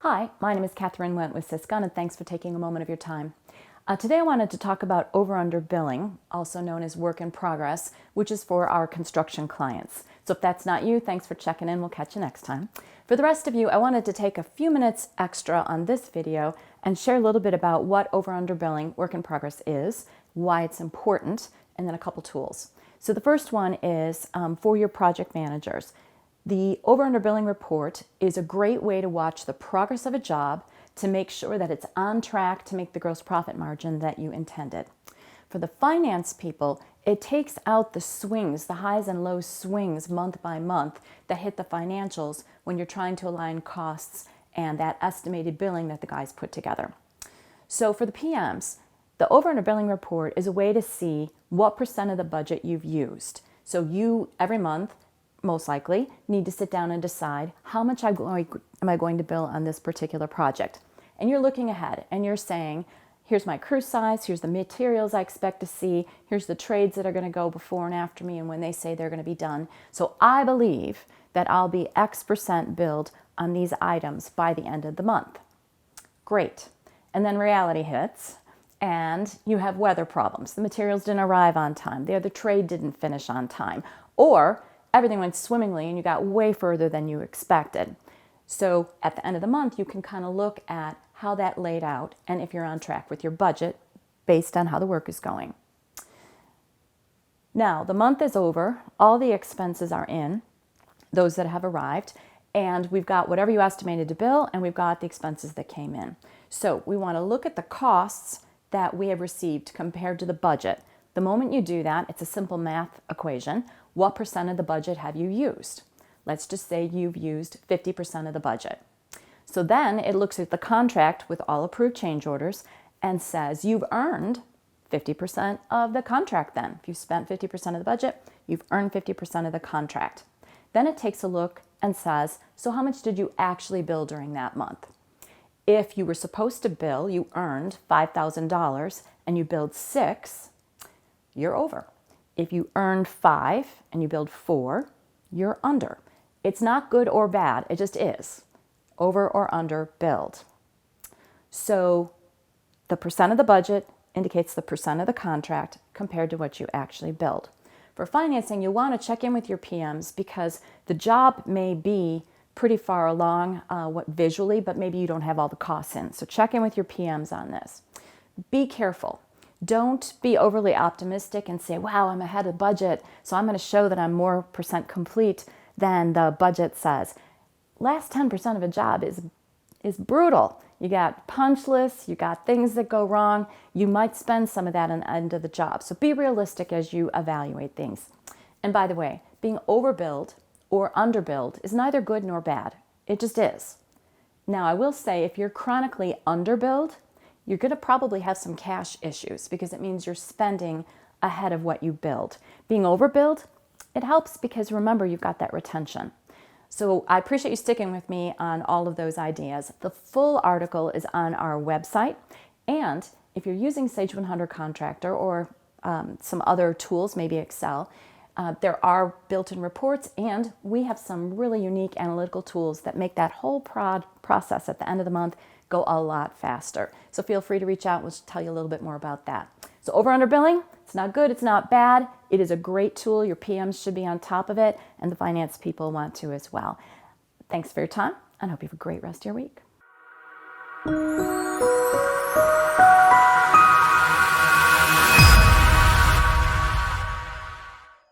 Hi, my name is Catherine Went with Syscon, and thanks for taking a moment of your time. Today I wanted to talk about OverUnder Billing, also known as work in progress, which is for our construction clients. So if that's not you, thanks for checking in. We'll catch you next time. For the rest of you, I wanted to take a few minutes extra on this video and share a little bit about what OverUnder Billing work in progress is, why it's important, and then a couple tools. So the first one is for your project managers. The OverUnder Billing report is a great way to watch the progress of a job to make sure that it's on track to make the gross profit margin that you intended. For the finance people, it takes out the swings, the highs and lows swings month by month that hit the financials when you're trying to align costs and that estimated billing that the guys put together. So for the PMs, the OverUnder Billing report is a way to see what percent of the budget you've used. So you, every month, most likely, need to sit down and decide how much am I going to bill on this particular project. And you're looking ahead and you're saying, here's my crew size, here's the materials I expect to see, here's the trades that are going to go before and after me and when they say they're going to be done. So I believe that I'll be X% billed on these items by the end of the month. Great. And then reality hits and you have weather problems. The materials didn't arrive on time. The other trade didn't finish on time. Or everything went swimmingly and you got way further than you expected. So at the end of the month, you can kind of look at how that laid out and if you're on track with your budget based on how the work is going. Now, the month is over. All the expenses are in, those that have arrived, and we've got whatever you estimated to bill and we've got the expenses that came in. So we want to look at the costs that we have received compared to the budget. The moment you do that, it's a simple math equation. What percent of the budget have you used? Let's just say you've used 50% of the budget. So then it looks at the contract with all approved change orders and says you've earned 50% of the contract then. If you spent 50% of the budget, you've earned 50% of the contract. Then it takes a look and says, so how much did you actually bill during that month? If you were supposed to bill, you earned $5,000 and you billed $6,000, you're over. If you earned $5,000 and you billed $4,000, you're under. It's not good or bad, it just is. Over or under billed. So the percent of the budget indicates the percent of the contract compared to what you actually billed. For financing, you want to check in with your PMs because the job may be pretty far along visually, but maybe you don't have all the costs in. So check in with your PMs on this. Be careful. Don't be overly optimistic and say, wow, I'm ahead of budget, so I'm going to show that I'm more percent complete than the budget says. Last 10% of a job is brutal. You got punch lists, you got things that go wrong. You might spend some of that on the end of the job. So be realistic as you evaluate things. And by the way, being overbilled or underbilled is neither good nor bad. It just is. Now, I will say if you're chronically underbilled, you're going to probably have some cash issues because it means you're spending ahead of what you billed. Being overbilled, it helps because remember, you've got that retention. So I appreciate you sticking with me on all of those ideas. The full article is on our website. And if you're using Sage 100 Contractor or some other tools, maybe Excel, there are built-in reports and we have some really unique analytical tools that make that whole process at the end of the month go a lot faster. So feel free to reach out. We'll tell you a little bit more about that. So OverUnder Billing, it's not good, it's not bad. It is a great tool. Your PMs should be on top of it and the finance people want to as well. Thanks for your time and I hope you have a great rest of your week.